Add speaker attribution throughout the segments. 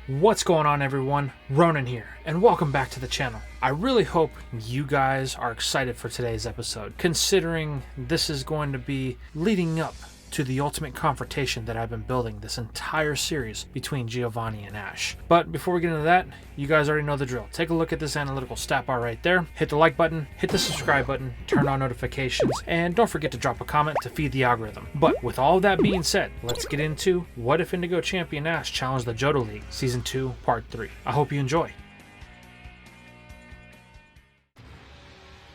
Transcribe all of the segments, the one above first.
Speaker 1: What's going on, everyone? Ronan here, and welcome back to the channel. I really hope you guys are excited for today's episode, considering this is going to be leading up to the ultimate confrontation that I've been building this entire series between Giovanni and Ash. But before we get into that, you guys already know the drill. Take a look at this analytical stat bar right there, hit the like button, hit the subscribe button, turn on notifications, and don't forget to drop a comment to feed the algorithm. But with all that being said, let's get into What If Indigo Champion Ash Challenged the Johto League Season 2 Part 3. I hope you enjoy.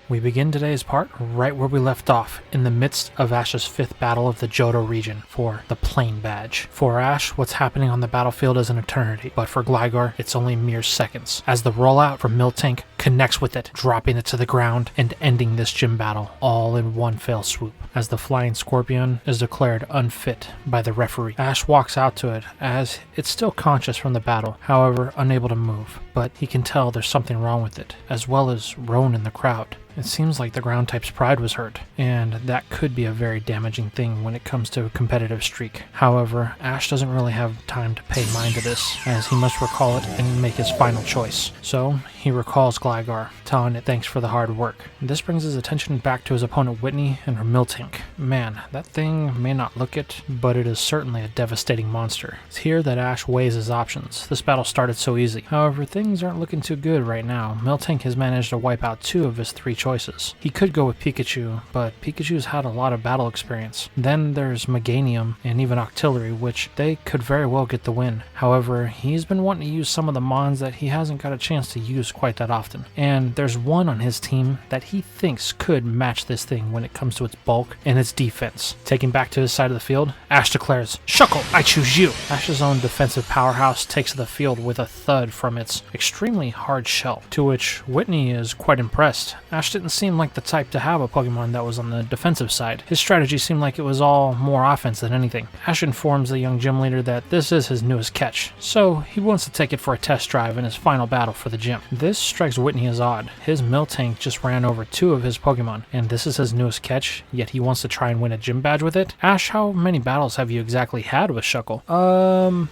Speaker 1: We begin today's part right where we left off, in the midst of Ash's 5th battle of the Johto region for the Plain Badge. For Ash, what's happening on the battlefield is an eternity, but for Gligar, it's only mere seconds, as the rollout from Miltank connects with it, dropping it to the ground and ending this gym battle all in one fell swoop. As the Flying Scorpion is declared unfit by the referee, Ash walks out to it as it's still conscious from the battle, however unable to move, but he can tell there's something wrong with it, as well as Roan in the crowd. It seems like the ground type's pride was hurt, and that could be a very damaging thing when it comes to a competitive streak. However, Ash doesn't really have time to pay mind to this, as he must recall it and make his final choice. So, he recalls Gligar, telling it thanks for the hard work. This brings his attention back to his opponent Whitney and her Miltank. Man, that thing may not look it, but it is certainly a devastating monster. It's here that Ash weighs his options. This battle started so easy. However, things aren't looking too good right now. Miltank has managed to wipe out 2 of his 3 choices. He could go with Pikachu, but Pikachu's had a lot of battle experience. Then there's Meganium and even Octillery, which they could very well get the win. However, he's been wanting to use some of the mons that he hasn't got a chance to use quite that often. And there's one on his team that he thinks could match this thing when it comes to its bulk and its defense. Taking back to his side of the field, Ash declares, "Shuckle, I choose you!" Ash's own defensive powerhouse takes the field with a thud from its extremely hard shell, to which Whitney is quite impressed. Ash didn't seem like the type to have a Pokemon that was on the defensive side. His strategy seemed like it was all more offense than anything. Ash informs the young gym leader that this is his newest catch, so he wants to take it for a test drive in his final battle for the gym. This strikes Whitney as odd. His Miltank just ran over 2 of his Pokemon, and this is his newest catch, yet he wants to try and win a gym badge with it? Ash, how many battles have you exactly had with Shuckle?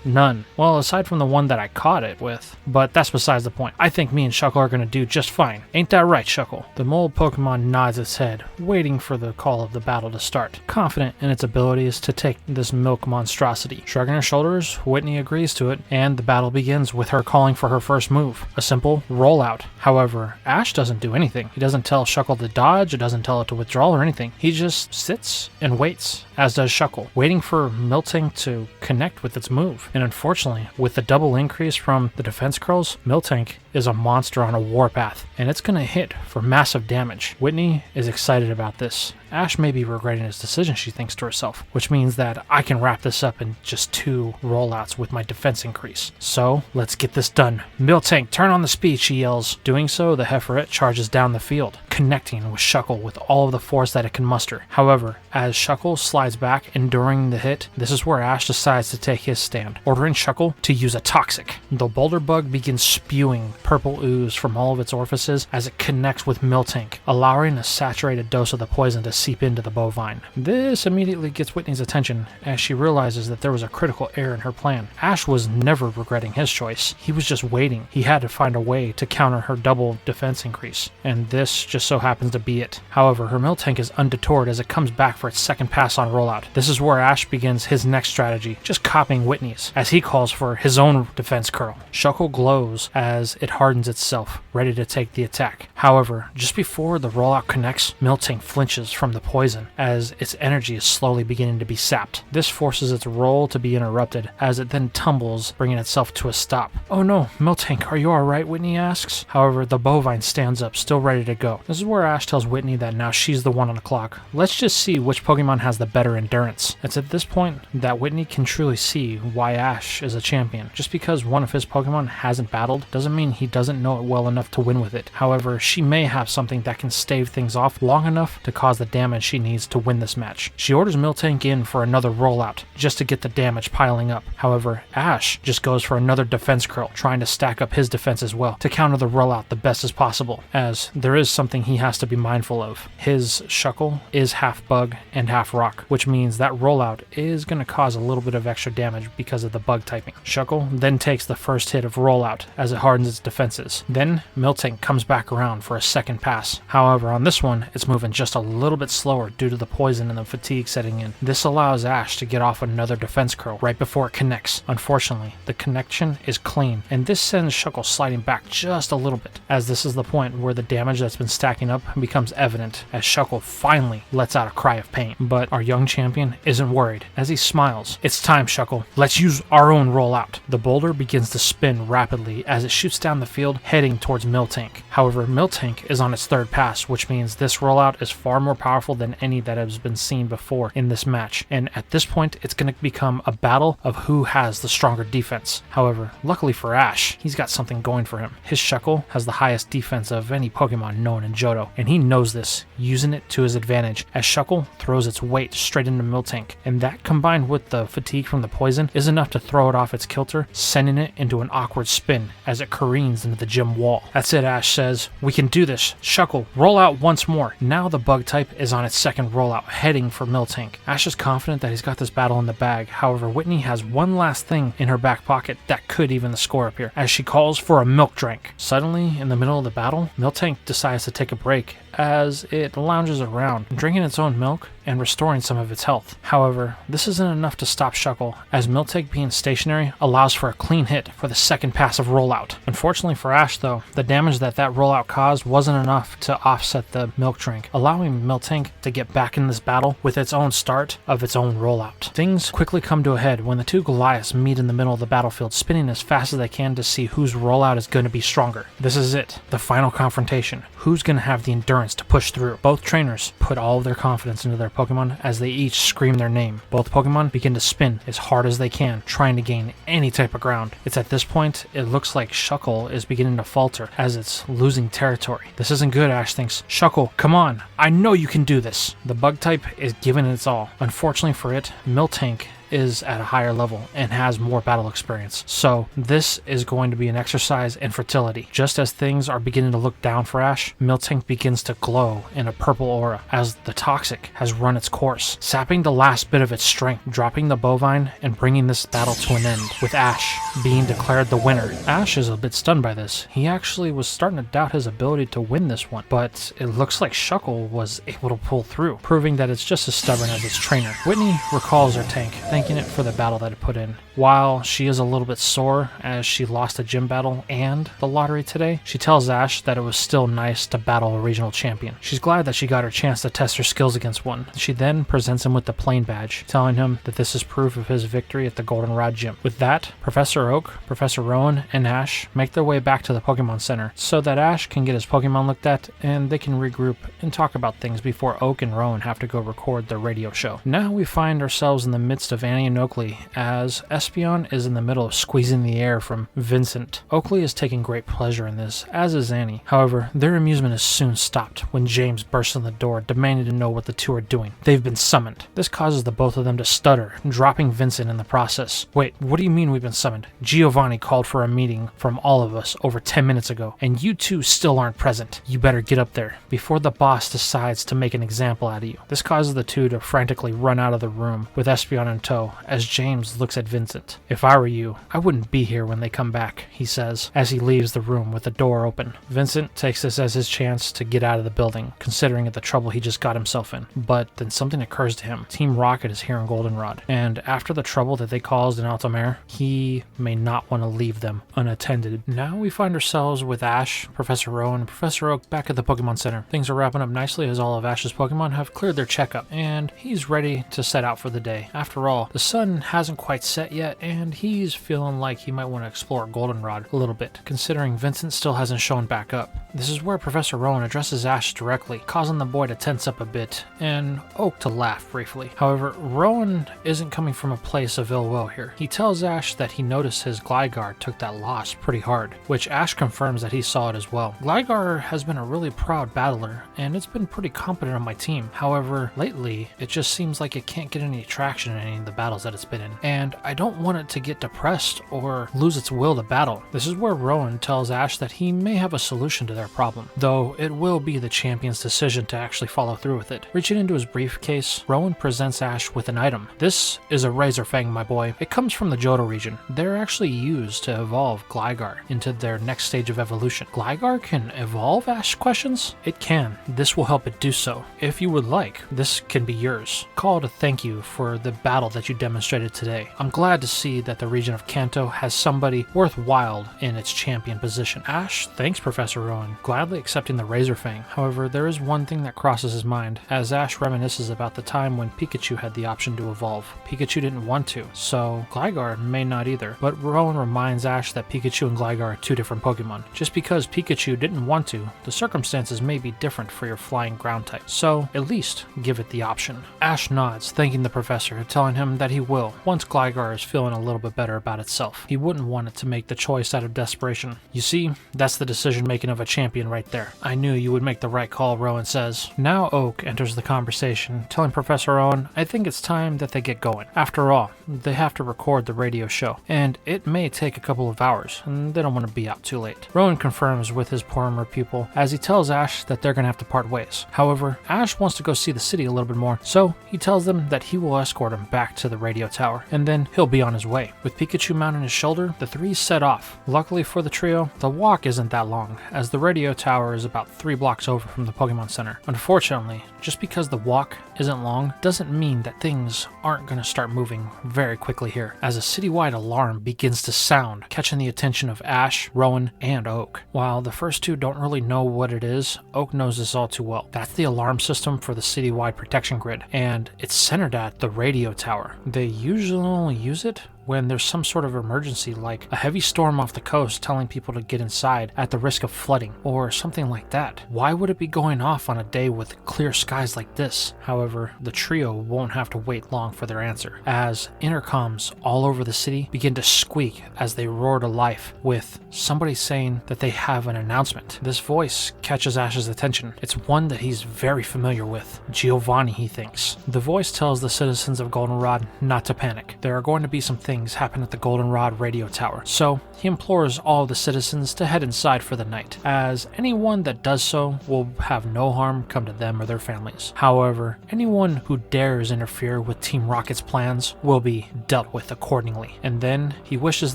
Speaker 1: None. Well, aside from the one that I caught it with, but that's besides the point. I think me and Shuckle are gonna do just fine. Ain't that right, Shuckle? The mole Pokemon nods its head, waiting for the call of the battle to start, confident in its abilities to take this milk monstrosity. Shrugging her shoulders, Whitney agrees to it, and the battle begins with her calling for her first move, a simple rollout. However, Ash doesn't do anything. He doesn't tell Shuckle to dodge, it doesn't tell it to withdraw or anything. He just sits and waits, as does Shuckle, waiting for Miltank to connect with its move. And unfortunately, with the double increase from the defense curls, Miltank is a monster on a warpath, and it's gonna hit for massive damage. Whitney is excited about this. Ash may be regretting his decision, she thinks to herself, which means that I can wrap this up in just 2 rollouts with my defense increase. So, let's get this done. Miltank, turn on the speed, she yells. Doing so, the Heiferette charges down the field, connecting with Shuckle with all of the force that it can muster. However, as Shuckle slides back, enduring the hit, this is where Ash decides to take his stand, ordering Shuckle to use a Toxic. The Boulder Bug begins spewing purple ooze from all of its orifices as it connects with Miltank, allowing a saturated dose of the poison to seep into the bovine. This immediately gets Whitney's attention as she realizes that there was a critical error in her plan. Ash was never regretting his choice. He was just waiting. He had to find a way to counter her double defense increase, and this just so happens to be it. However, her Miltank is undeterred as it comes back for its second pass on rollout. This is where Ash begins his next strategy, just copying Whitney's, as he calls for his own defense curl. Shuckle glows as it hardens itself, ready to take the attack. However, just before the rollout connects, Miltank flinches from the poison as its energy is slowly beginning to be sapped. This forces its roll to be interrupted as it then tumbles, bringing itself to a stop. "Oh no, Miltank, are you alright?" Whitney asks. However, the bovine stands up, still ready to go. This is where Ash tells Whitney that now she's the one on the clock. Let's just see which Pokemon has the better endurance. It's at this point that Whitney can truly see why Ash is a champion. Just because one of his Pokemon hasn't battled doesn't mean he doesn't know it well enough to win with it. However, she may have something that can stave things off long enough to cause the damage damage she needs to win this match. She orders Miltank in for another rollout, just to get the damage piling up. However, Ash just goes for another defense curl, trying to stack up his defense as well, to counter the rollout the best as possible, as there is something he has to be mindful of. His Shuckle is half bug and half rock, which means that rollout is going to cause a little bit of extra damage because of the bug typing. Shuckle then takes the first hit of rollout as it hardens its defenses. Then Miltank comes back around for a second pass. However, on this one, it's moving just a little bit slower due to the poison and the fatigue setting in. This allows Ash to get off another defense curl right before it connects. Unfortunately, the connection is clean, and this sends Shuckle sliding back just a little bit, as this is the point where the damage that's been stacking up becomes evident as Shuckle finally lets out a cry of pain. But our young champion isn't worried, as he smiles. "It's time, Shuckle. Let's use our own rollout." The boulder begins to spin rapidly as it shoots down the field, heading towards Miltank. However, Miltank is on its third pass, which means this rollout is far more powerful than any that has been seen before in this match, and at this point it's going to become a battle of who has the stronger defense. However, luckily for Ash, he's got something going for him. His Shuckle has the highest defense of any Pokemon known in Johto, and he knows this, using it to his advantage as Shuckle throws its weight straight into Miltank, and that combined with the fatigue from the poison is enough to throw it off its kilter, sending it into an awkward spin as it careens into the gym wall. "That's it," Ash says. "We can do this. Shuckle, roll out once more." Now the bug type is on its second rollout, heading for Miltank. Ash is confident that he's got this battle in the bag. However, Whitney has one last thing in her back pocket that could even the score up here, as she calls for a milk drink. Suddenly, in the middle of the battle, Miltank decides to take a break as it lounges around, drinking its own milk and restoring some of its health. However, this isn't enough to stop Shuckle, as Miltank being stationary allows for a clean hit for the second pass of rollout. Unfortunately for Ash though, the damage that rollout caused wasn't enough to offset the milk drink, allowing Miltank to get back in this battle with its own start of its own rollout. Things quickly come to a head when the two Goliaths meet in the middle of the battlefield, spinning as fast as they can to see whose rollout is going to be stronger. This is it, the final confrontation. Who's going to have the endurance to push through? Both trainers put all of their confidence into their Pokemon as they each scream their name. Both Pokemon begin to spin as hard as they can, trying to gain any type of ground. It's at this point it looks like Shuckle is beginning to falter as it's losing territory. This isn't good, Ash thinks. "Shuckle, come on. I know you can do this." The bug type is giving it its all. Unfortunately for it, Miltank is at a higher level and has more battle experience. So this is going to be an exercise in fertility. Just as things are beginning to look down for Ash, Miltank begins to glow in a purple aura as the toxic has run its course, sapping the last bit of its strength, dropping the bovine and bringing this battle to an end, with Ash being declared the winner. Ash is a bit stunned by this. He actually was starting to doubt his ability to win this one, but it looks like Shuckle was able to pull through, proving that it's just as stubborn as its trainer. Whitney recalls her tank, thanking it for the battle that it put in. While she is a little bit sore as she lost a gym battle and the lottery today, she tells Ash that it was still nice to battle a regional champion. She's glad that she got her chance to test her skills against one. She then presents him with the plain badge, telling him that this is proof of his victory at the Goldenrod Gym. With that, Professor Oak, Professor Rowan, and Ash make their way back to the Pokemon Center so that Ash can get his Pokemon looked at and they can regroup and talk about things before Oak and Rowan have to go record their radio show. Now we find ourselves in the midst of Annie and Oakley as Espeon is in the middle of squeezing the air from Vincent. Oakley is taking great pleasure in this, as is Annie. However, their amusement is soon stopped when James bursts in the door, demanding to know what the two are doing. They've been summoned. This causes the both of them to stutter, dropping Vincent in the process. "Wait, what do you mean we've been summoned? Giovanni called for a meeting from all of us over 10 minutes ago, and you two still aren't present. You better get up there before the boss decides to make an example out of you." This causes the two to frantically run out of the room with Espeon in tow, as James looks at Vincent. "If I were you, I wouldn't be here when they come back," he says, as he leaves the room with the door open. Vincent takes this as his chance to get out of the building, considering the trouble he just got himself in. But then something occurs to him. Team Rocket is here in Goldenrod, and after the trouble that they caused in Altamare, he may not want to leave them unattended. Now we find ourselves with Ash, Professor Rowan, and Professor Oak back at the Pokemon Center. Things are wrapping up nicely as all of Ash's Pokemon have cleared their checkup, and he's ready to set out for the day. After all, The sun hasn't quite set yet, and he's feeling like he might want to explore Goldenrod a little bit, considering Vincent still hasn't shown back up. This is where Professor Rowan addresses Ash directly, causing the boy to tense up a bit, and Oak to laugh briefly. However, Rowan isn't coming from a place of ill will here. He tells Ash that he noticed his Gligar took that loss pretty hard, which Ash confirms that he saw it as well. Gligar has been a really proud battler, and it's been pretty competent on my team. However, lately, it just seems like it can't get any traction in any of the battles that it's been in, and I don't want it to get depressed or lose its will to battle. This is where Rowan tells Ash that he may have a solution to their problem, though it will be the champion's decision to actually follow through with it. Reaching into his briefcase, Rowan presents Ash with an item. This is a Razor Fang, my boy. It comes from the Johto region. They're actually used to evolve Gligar into their next stage of evolution. Gligar can evolve, Ash questions? It can. This will help it do so. If you would like, this can be yours. Call to thank you for the battle that you demonstrated today. I'm glad to see that the region of Kanto has somebody worthwhile in its champion position. Ash thanks Professor Rowan, gladly accepting the Razor Fang. However, there is one thing that crosses his mind, as Ash reminisces about the time when Pikachu had the option to evolve. Pikachu didn't want to, so Gligar may not either. But Rowan reminds Ash that Pikachu and Gligar are two different Pokemon. Just because Pikachu didn't want to, the circumstances may be different for your flying ground type, so at least give it the option. Ash nods, thanking the professor, telling him that he will, once Gligar is feeling a little bit better about itself. He wouldn't want it to make the choice out of desperation. You see, that's the decision making of a champion right there. I knew you would make the right call, Rowan says. Now Oak enters the conversation, telling Professor Owen, I think it's time that they get going. After all, they have to record the radio show, and it may take a couple of hours, and they don't want to be out too late. Rowan confirms with his former pupil as he tells Ash that they're going to have to part ways. However, Ash wants to go see the city a little bit more, so he tells them that he will escort him back to the radio tower, and then he'll be on his way. With Pikachu mounting his shoulder, the three set off. Luckily for the trio, the walk isn't that long, as the radio tower is about 3 blocks over from the Pokemon Center. Unfortunately, just because the walk isn't long doesn't mean that things aren't going to start moving very quickly here, as a citywide alarm begins to sound, catching the attention of Ash, Rowan, and Oak. While the first two don't really know what it is, Oak knows this all too well. That's the alarm system for the citywide protection grid, and it's centered at the radio tower. They usually only use it when there's some sort of emergency, like a heavy storm off the coast telling people to get inside at the risk of flooding, or something like that. Why would it be going off on a day with clear skies like this? However, the trio won't have to wait long for their answer, as intercoms all over the city begin to squeak as they roar to life, with somebody saying that they have an announcement. This voice catches Ash's attention. It's one that he's very familiar with. Giovanni, he thinks. The voice tells the citizens of Goldenrod not to panic. There are going to be some things happen at the Goldenrod radio tower, so he implores all of the citizens to head inside for the night, as anyone that does so will have no harm come to them or their families. However, anyone who dares interfere with Team Rocket's plans will be dealt with accordingly. And then he wishes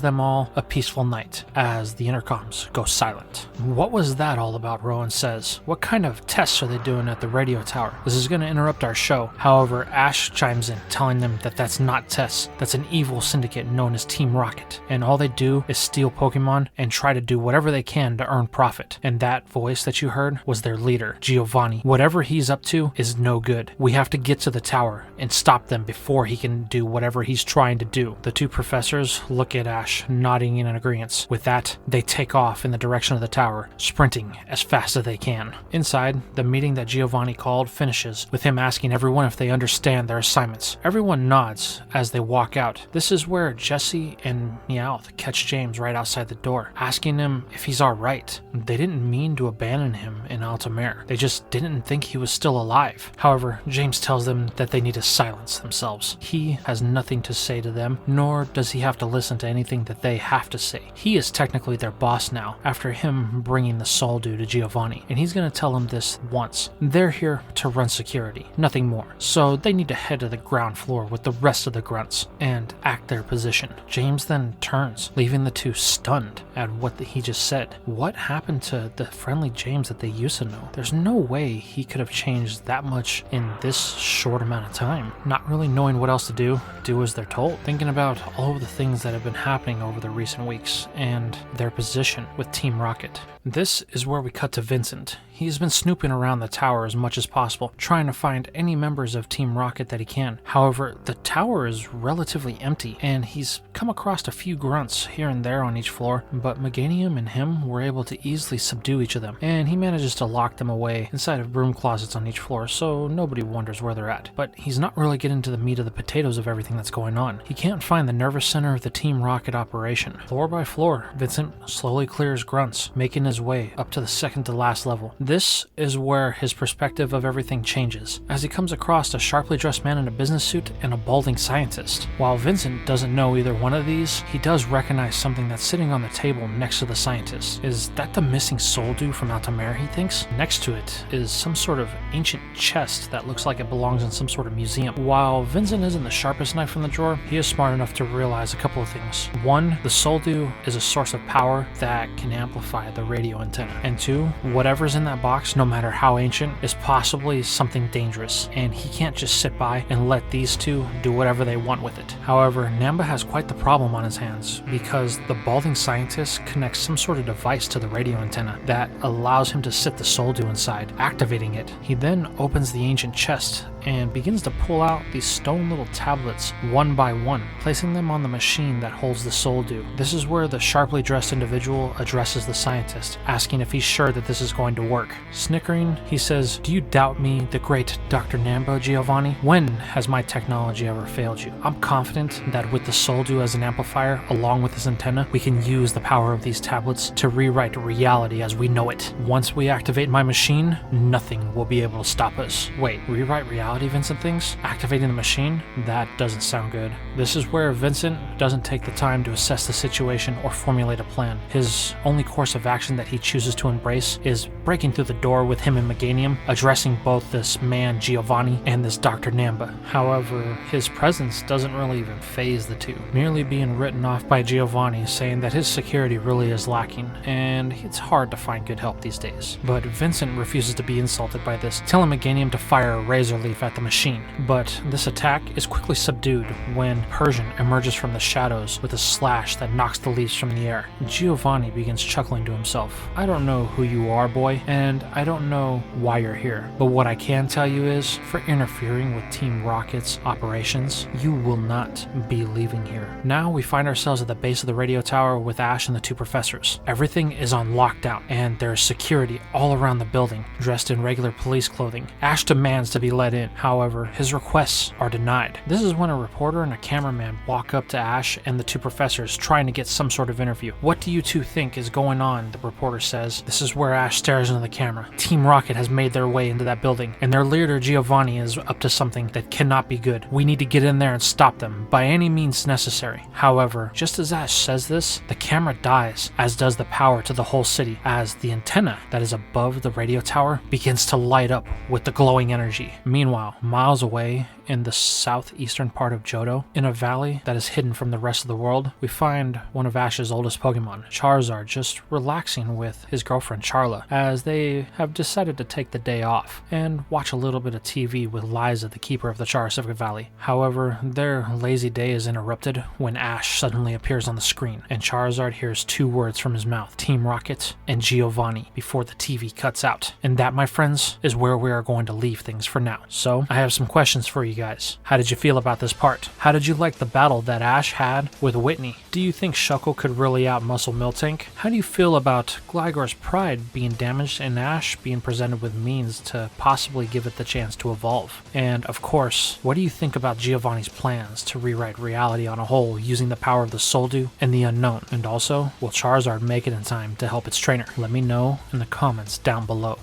Speaker 1: them all a peaceful night as the intercoms go silent. What was that all about? Rowan says. What kind of tests are they doing at the radio tower? This is going to interrupt our show. However, Ash chimes in, telling them that that's not tests. That's an evil syndicate known as Team Rocket, and all they do is steal Pokemon and try to do whatever they can to earn profit. And that voice that you heard was their leader, Giovanni. Whatever he's up to is no good. We have to get to the tower and stop them before he can do whatever he's trying to do. The two professors look at Ash, nodding in agreement. With that, they take off in the direction of the tower, sprinting as fast as they can. Inside, the meeting that Giovanni called finishes with him asking everyone if they understand their assignments. Everyone nods as they walk out. This is where Jesse and Meowth catch James right outside the door, asking him if he's alright. They didn't mean to abandon him in Altamare. They just didn't think he was still alive. However, James tells them that they need to silence themselves. He has nothing to say to them, nor does he have to listen to anything that they have to say. He is technically their boss now, after him bringing the Soul Dew to Giovanni, and he's going to tell him this once. They're here to run security, nothing more. So they need to head to the ground floor with the rest of the grunts and act their position. James then turns, leaving the two stunned at what he just said. What happened to the friendly James that they used to know? There's no way he could have changed that much in this short amount of time. Not really knowing what else to do as they're told. Thinking about all of the things that have been happening over the recent weeks and their position with Team Rocket. This is where we cut to Vincent. He's been snooping around the tower as much as possible, trying to find any members of Team Rocket that he can. However, the tower is relatively empty, and he's come across a few grunts here and there on each floor, but Meganium and him were able to easily subdue each of them, and he manages to lock them away inside of broom closets on each floor, so nobody wonders where they're at. But he's not really getting to the meat of the potatoes of everything that's going on. He can't find the nervous center of the Team Rocket operation. Floor by floor, Vincent slowly clears grunts, making his way up to the second to last level. This is where his perspective of everything changes, as he comes across a sharply dressed man in a business suit and a balding scientist. While Vincent doesn't know either one of these, he does recognize something that's sitting on the table next to the scientist. Is that the missing soul dew from Altamare, he thinks? Next to it is some sort of ancient chest that looks like it belongs in some sort of museum. While Vincent isn't the sharpest knife in the drawer, he is smart enough to realize a couple of things. One, the soul dew is a source of power that can amplify the radio antenna. And two, whatever's in that box, no matter how ancient, is possibly something dangerous, and he can't just sit by and let these two do whatever they want with it. However, Namba has quite the problem on his hands, because the balding scientist connects some sort of device to the radio antenna that allows him to sit the soul dew inside, activating it. He then opens the ancient chest and begins to pull out these stone little tablets one by one, placing them on the machine that holds the soul dew. This is where the sharply dressed individual addresses the scientist, asking if he's sure that this is going to work. Snickering, he says, "Do you doubt me, the great Dr. Namba, Giovanni? When has my technology ever failed you? I'm confident that with the soul dew as an amplifier, along with this antenna, we can use the power of these tablets to rewrite reality as we know it. Once we activate my machine, nothing will be able to stop us." Wait, rewrite reality, Vincent thinks? Activating the machine? That doesn't sound good. This is where Vincent doesn't take the time to assess the situation or formulate a plan. His only course of action that he chooses to embrace is breaking through the door with him and Meganium, addressing both this man Giovanni and this Dr. Namba. However, his presence doesn't really even faze the two, merely being written off by Giovanni, saying that his security really is lacking, and it's hard to find good help these days. But Vincent refuses to be insulted by this, telling Meganium to fire a razor leaf at the machine. But this attack is quickly subdued when Persian emerges from the shadows with a slash that knocks the leaves from the air. Giovanni begins chuckling to himself. "I don't know who you are, boy, and I don't know why you're here, but what I can tell you is, for interfering with Team Rocket's operations, you will not be leaving here." Now we find ourselves at the base of the radio tower with Ash and the two professors. Everything is on lockdown, and there's security all around the building, dressed in regular police clothing. Ash demands to be let in. However, his requests are denied. This is when a reporter and a cameraman walk up to Ash and the two professors, trying to get some sort of interview. "What do you two think is going on?" the reporter says. This is where Ash stares into the camera. Team Rocket has made their way into that building, and their leader Giovanni is up to something that cannot be good. We need to get in there and stop them by any means necessary. However, just as Ash says this, the camera dies, as does the power to the whole city, as the antenna that is above the radio tower begins to light up with the glowing energy. Meanwhile, miles away in the southeastern part of Johto, in a valley that is hidden from the rest of the world, we find one of Ash's oldest Pokémon, Charizard, just relaxing with his girlfriend Charla, as they have decided to take the day off and watch a little bit of TV with Liza, the keeper of the Charizard Valley. However, their lazy day is interrupted when Ash suddenly appears on the screen, and Charizard hears two words from his mouth, Team Rocket and Giovanni, before the TV cuts out. And that, my friends, is where we are going to leave things for now. So, I have some questions for you guys. How did you feel about this part? How did you like the battle that Ash had with Whitney? Do you think Shuckle could really outmuscle Miltank? How do you feel about Gligar's pride being damaged and Ash being presented with means to possibly give it the chance to evolve? And of course, what do you think about Giovanni's plans to rewrite reality on a whole using the power of the Soul Dew and the unknown? And also, will Charizard make it in time to help its trainer? Let me know in the comments down below.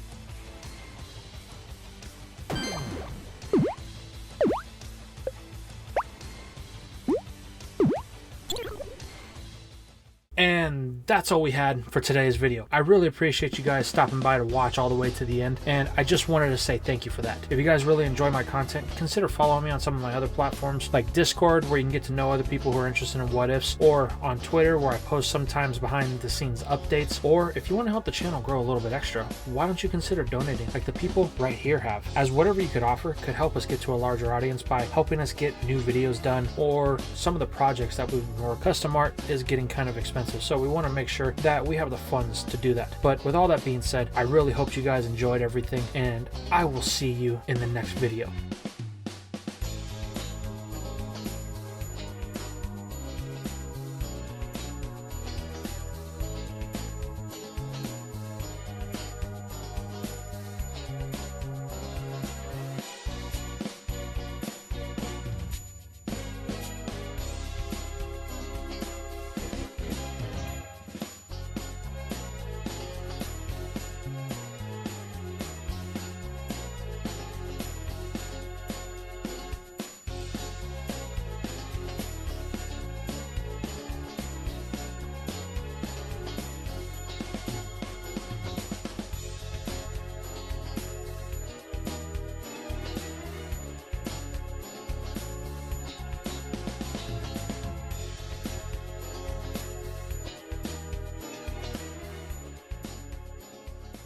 Speaker 1: And that's all we had for today's video. I really appreciate you guys stopping by to watch all the way to the end, and I just wanted to say thank you for that. If you guys really enjoy my content, consider following me on some of my other platforms like Discord, where you can get to know other people who are interested in what ifs, or on Twitter, where I post sometimes behind the scenes updates. Or if you want to help the channel grow a little bit extra, why don't you consider donating like the people right here have, as whatever you could offer could help us get to a larger audience by helping us get new videos done, or some of the projects that we've more custom art is getting kind of expensive, so we want to make sure that we have the funds to do that. But with all that being said, I really hope you guys enjoyed everything, and I will see you in the next video.